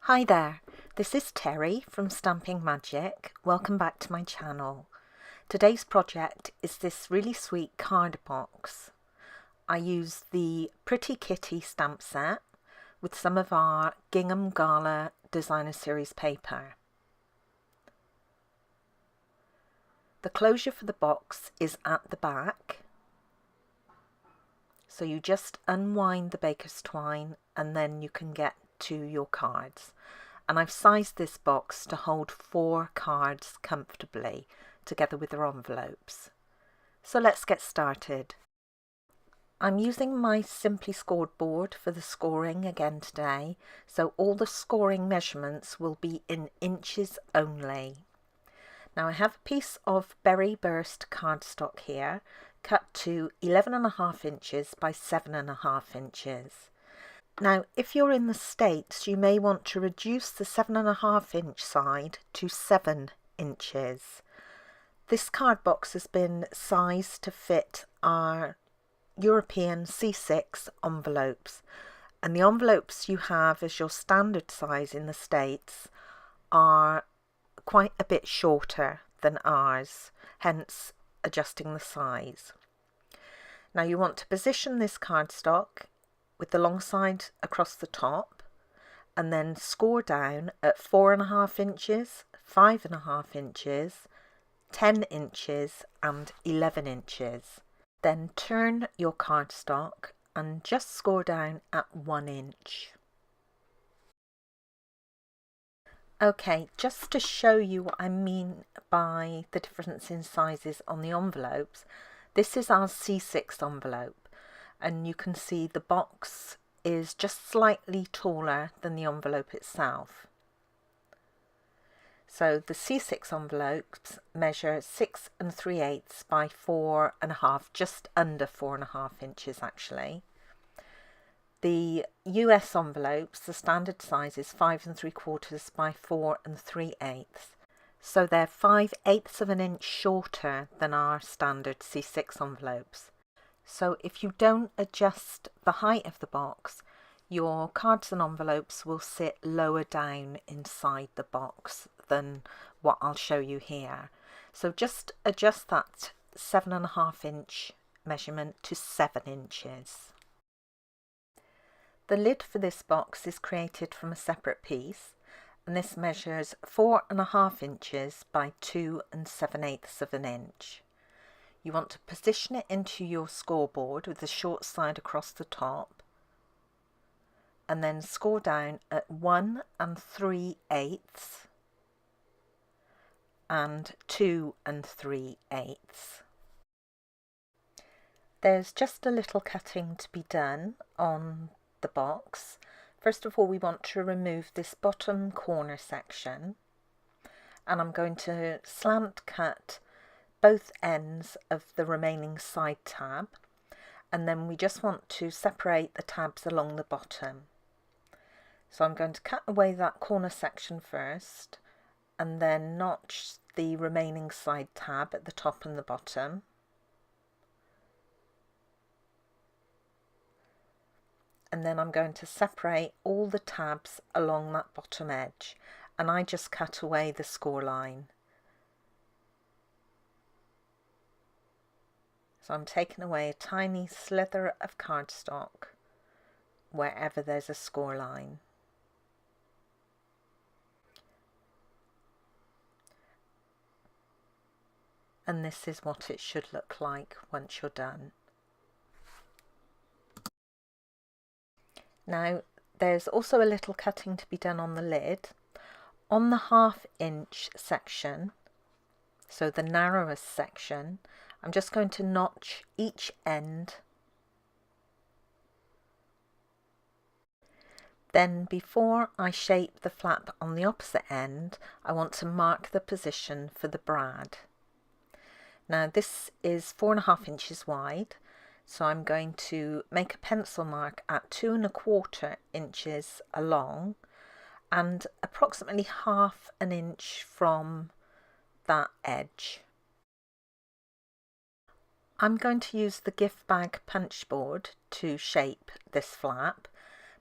Hi there, this is Terry from Stamping Magic. Welcome back to my channel. Today's project is this really sweet card box. I used the Pretty Kitty stamp set with some of our Gingham Gala Designer Series paper. The closure for the box is at the back. So you just unwind the baker's twine and then you can get to your cards. And I've sized this box to hold 4 cards comfortably together with their envelopes. So let's get started. I'm using my Simply Scored board for the scoring again today, so all the scoring measurements will be in inches only. Now I have a piece of Berry Burst cardstock here, cut to 11.5 inches by 7.5 inches. Now if you're in the States, you may want to reduce the 7.5 inch side to 7 inches. This card box has been sized to fit our European C6 envelopes, and the envelopes you have as your standard size in the States are quite a bit shorter than ours, hence adjusting the size. Now you want to position this cardstock with the long side across the top and then score down at 4.5 inches, 5.5 inches, 10 inches and 11 inches. Then turn your cardstock and just score down at 1 inch. Okay, just to show you what I mean by the difference in sizes on the envelopes, this is our C6 envelope, and you can see the box is just slightly taller than the envelope itself. So the C6 envelopes measure 6 3/8 by 4.5, just under 4.5 inches actually. The US envelopes, the standard size is 5 3/4 by 4 3/8. So they're 5/8 of an inch shorter than our standard C6 envelopes. So if you don't adjust the height of the box, your cards and envelopes will sit lower down inside the box than what I'll show you here. So just adjust that 7.5 inch measurement to 7 inches. The lid for this box is created from a separate piece, and this measures 4.5 inches by 2 7/8 of an inch. You want to position it into your scoreboard with the short side across the top, and then score down at 1 3/8 and 2 3/8. There's just a little cutting to be done on the box. First of all, we want to remove this bottom corner section, and I'm going to slant cut both ends of the remaining side tab, and then we just want to separate the tabs along the bottom. So I'm going to cut away that corner section first and then notch the remaining side tab at the top and the bottom. And then I'm going to separate all the tabs along that bottom edge, and I just cut away the score line. So I'm taking away a tiny slither of cardstock wherever there's a score line. And this is what it should look like once you're done. Now there's also a little cutting to be done on the lid. On the 1/2 inch section, so the narrowest section, I'm just going to notch each end. Then before I shape the flap on the opposite end, I want to mark the position for the brad. Now this is 4.5 inches wide, so I'm going to make a pencil mark at 2 1/4 inches along and approximately 1/2 inch from that edge. I'm going to use the gift bag punch board to shape this flap,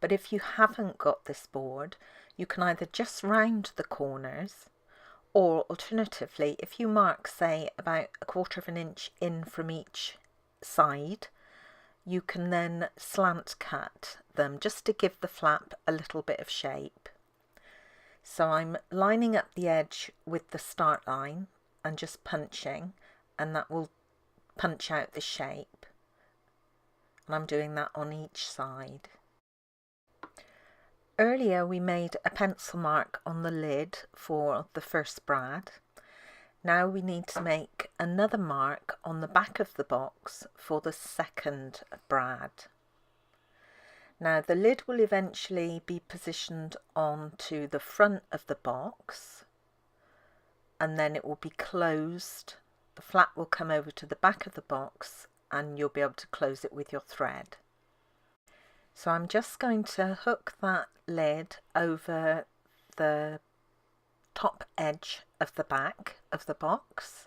but if you haven't got this board, You can either just round the corners, or alternatively, if you mark, say, about 1/4 of an inch in from each side, you can then slant cut them just to give the flap a little bit of shape. So I'm lining up the edge with the start line and just punching, and that will punch out the shape. And I'm doing that on each side. Earlier we made a pencil mark on the lid for the first brad. Now we need to make another mark on the back of the box for the second brad. Now the lid will eventually be positioned onto the front of the box, and then it will be closed. The flap will come over to the back of the box and you'll be able to close it with your thread. So I'm just going to hook that lid over the top edge of the back of the box,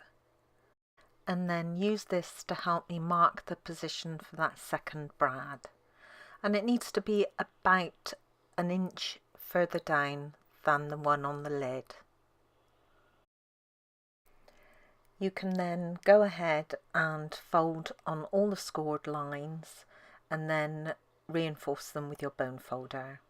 and then use this to help me mark the position for that second brad. And it needs to be about 1 inch further down than the one on the lid. You can then go ahead and fold on all the scored lines and then reinforce them with your bone folder.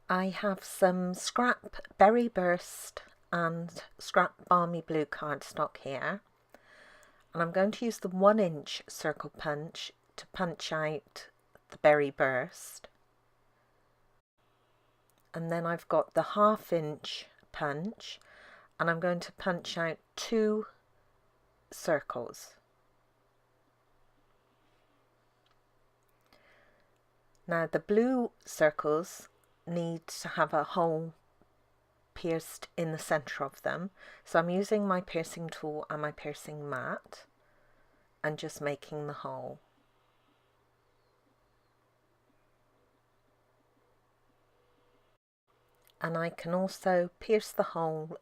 I have some scrap Berry Burst and scrap Balmy Blue cardstock here, and I'm going to use the 1 inch circle punch to punch out the Berry Burst, and then I've got the 1/2 inch punch, and I'm going to punch out 2 circles. Now the blue circles need to have a hole pierced in the center of them, so I'm using my piercing tool and my piercing mat and just making the hole. And I can also pierce the hole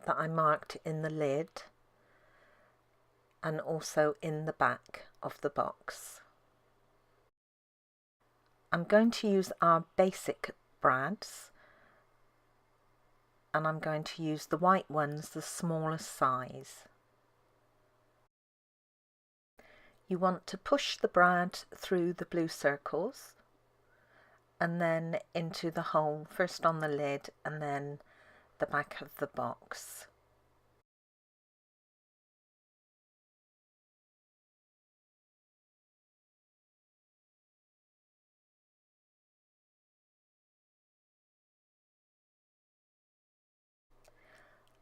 that I marked in the lid and also in the back of the box. I'm going to use our basic brads, and I'm going to use the white ones, the smallest size. You want to push the brad through the blue circles and then into the hole, first on the lid and then the back of the box.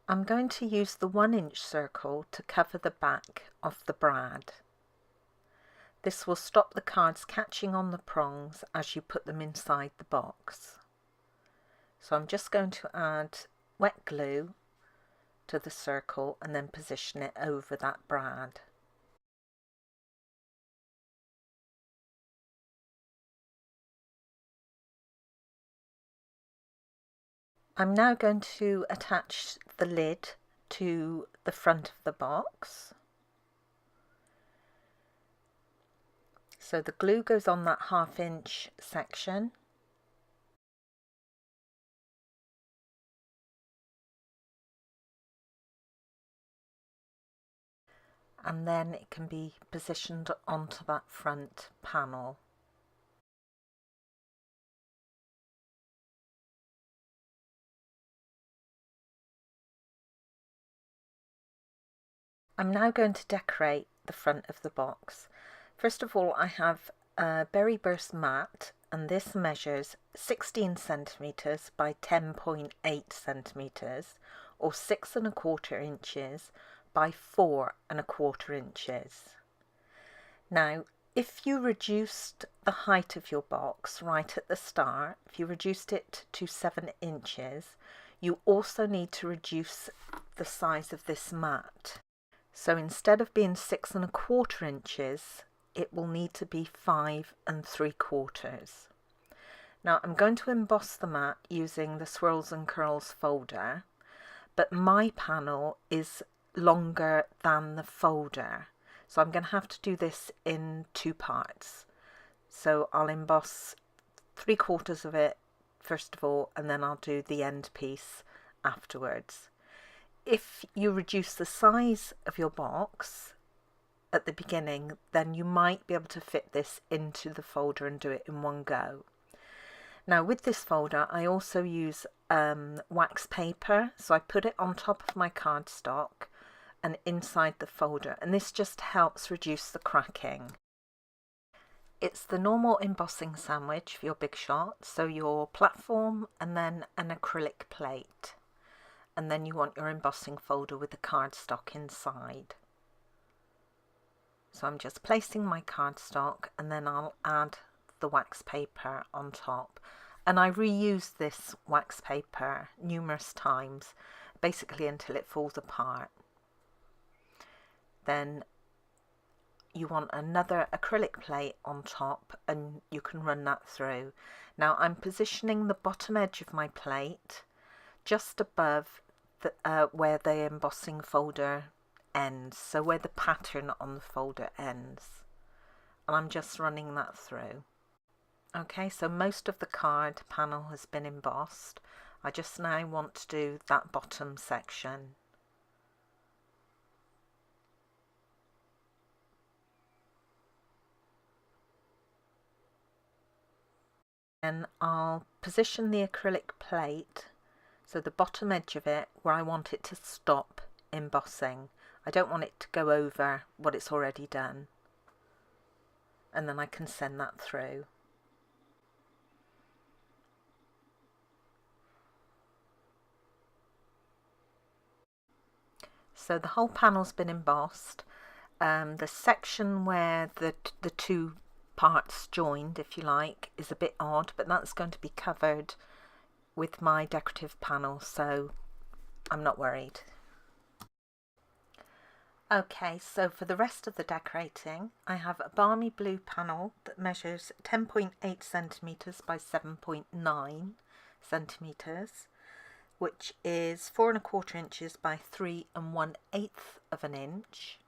I'm going to use the 1 inch circle to cover the back of the brad. This will stop the cards catching on the prongs as you put them inside the box. So I'm just going to add wet glue to the circle and then position it over that brad. I'm now going to attach the lid to the front of the box. So the glue goes on that 1/2 inch section. And then it can be positioned onto that front panel. I'm now going to decorate the front of the box. First of all, I have a Berry Burst mat, and this measures 16 centimeters by 10.8 centimeters, or 6 1/4 inches by 4 1/4 inches. Now, if you reduced the height of your box right at the start, if you reduced it to 7 inches, you also need to reduce the size of this mat. So instead of being 6 1/4 inches, it will need to be 5 3/4. Now I'm going to emboss the mat using the Swirls and Curls folder, but my panel is longer than the folder, so I'm going to have to do this in two parts. So I'll emboss 3/4 of it first of all, and then I'll do the end piece afterwards. If you reduce the size of your box at the beginning, then you might be able to fit this into the folder and do it in one go. Now with this folder I also use wax paper, so I put it on top of my cardstock and inside the folder, and this just helps reduce the cracking. It's the normal embossing sandwich for your big shot, so your platform and then an acrylic plate, and then you want your embossing folder with the cardstock inside. So I'm just placing my cardstock and then I'll add the wax paper on top, and I reuse this wax paper numerous times, basically until it falls apart. Then you want another acrylic plate on top and you can run that through. Now I'm positioning the bottom edge of my plate just above the, where the embossing folder ends, so where the pattern on the folder ends, and I'm just running that through. Okay, so most of the card panel has been embossed. I just now want to do that bottom section. And I'll position the acrylic plate, so the bottom edge of it, where I want it to stop embossing. I don't want it to go over what it's already done. And then I can send that through. So the whole panel's been embossed. The section where the two parts joined, if you like, is a bit odd, but that's going to be covered with my decorative panel, so I'm not worried. Okay, so for the rest of the decorating, I have a balmy blue panel that measures 10.8 centimetres by 7.9 centimetres, which is 4¼ inches by 3 1/8 of an inch.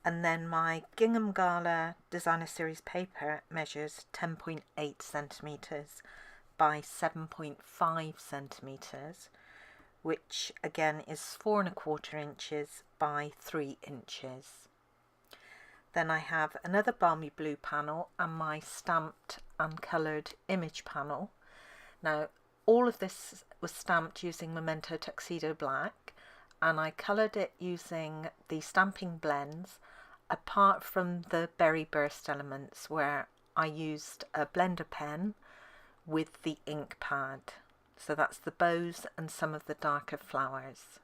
And then my Gingham Gala Designer Series paper measures 10.8 centimetres by 7.5 centimetres, which again is 4¼ inches by 3 inches. Then I have another balmy blue panel and my stamped and coloured image panel. Now all of this was stamped using Memento Tuxedo Black, and I coloured it using the stamping blends, apart from the berry burst elements where I used a blender pen with the ink pad. So that's the bows and some of the darker flowers.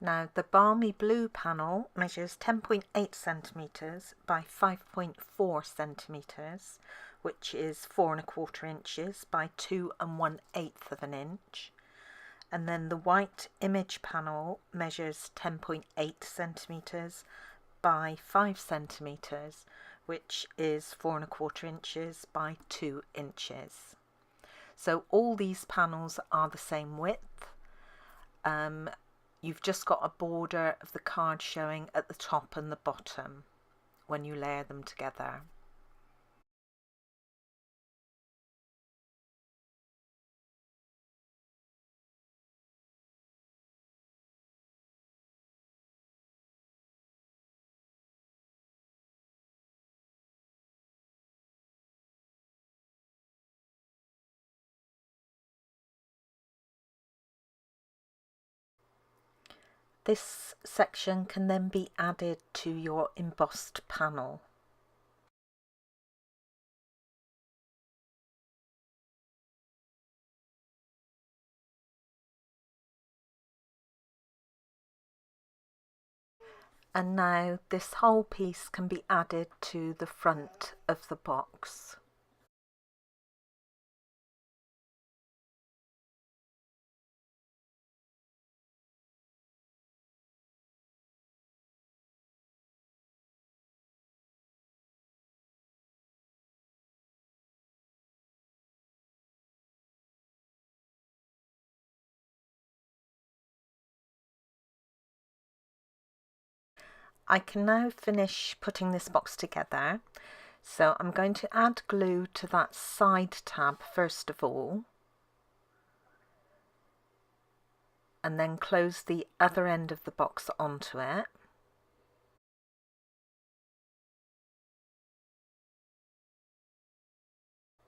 Now the balmy blue panel measures 10.8 centimetres by 5.4 centimetres, which is 4¼ inches by 2 1/8 of an inch. And then the white image panel measures 10.8 centimetres by 5 centimetres, which is 4¼ inches by 2 inches. So all these panels are the same width. You've just got a border of the card showing at the top and the bottom when you layer them together. This section can then be added to your embossed panel. And now this whole piece can be added to the front of the box. I can now finish putting this box together. So I'm going to add glue to that side tab first of all, and then close the other end of the box onto it.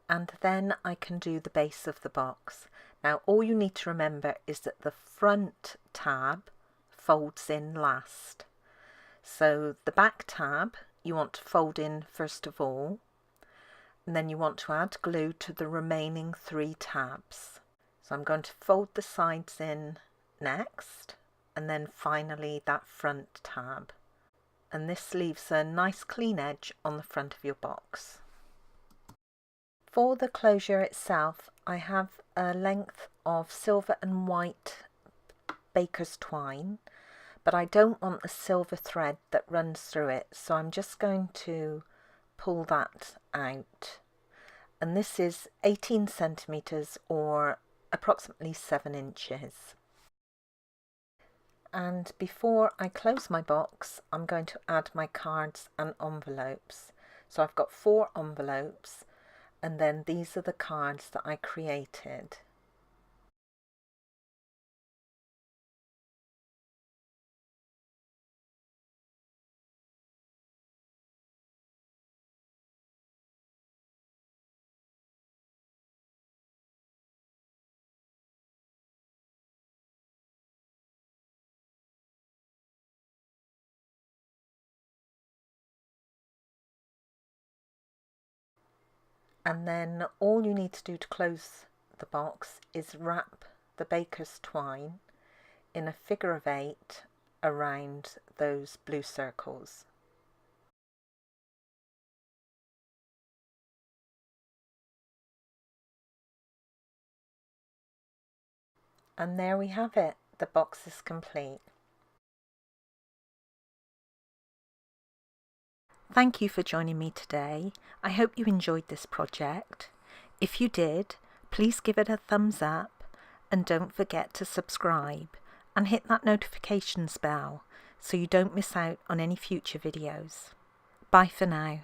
And then I can do the base of the box. Now all you need to remember is that the front tab folds in last. So the back tab you want to fold in first of all, and then you want to add glue to the remaining 3 tabs. So I'm going to fold the sides in next, and then finally that front tab. And this leaves a nice clean edge on the front of your box. For the closure itself, I have a length of silver and white baker's twine, but I don't want the silver thread that runs through it, so I'm just going to pull that out. And this is 18 centimeters or approximately 7 inches. And before I close my box, I'm going to add my cards and envelopes. So I've got 4 envelopes, and then these are the cards that I created. And then all you need to do to close the box is wrap the baker's twine in a figure of 8 around those blue circles. And there we have it, the box is complete. Thank you for joining me today. I hope you enjoyed this project. If you did, please give it a thumbs up and don't forget to subscribe and hit that notifications bell so you don't miss out on any future videos. Bye for now.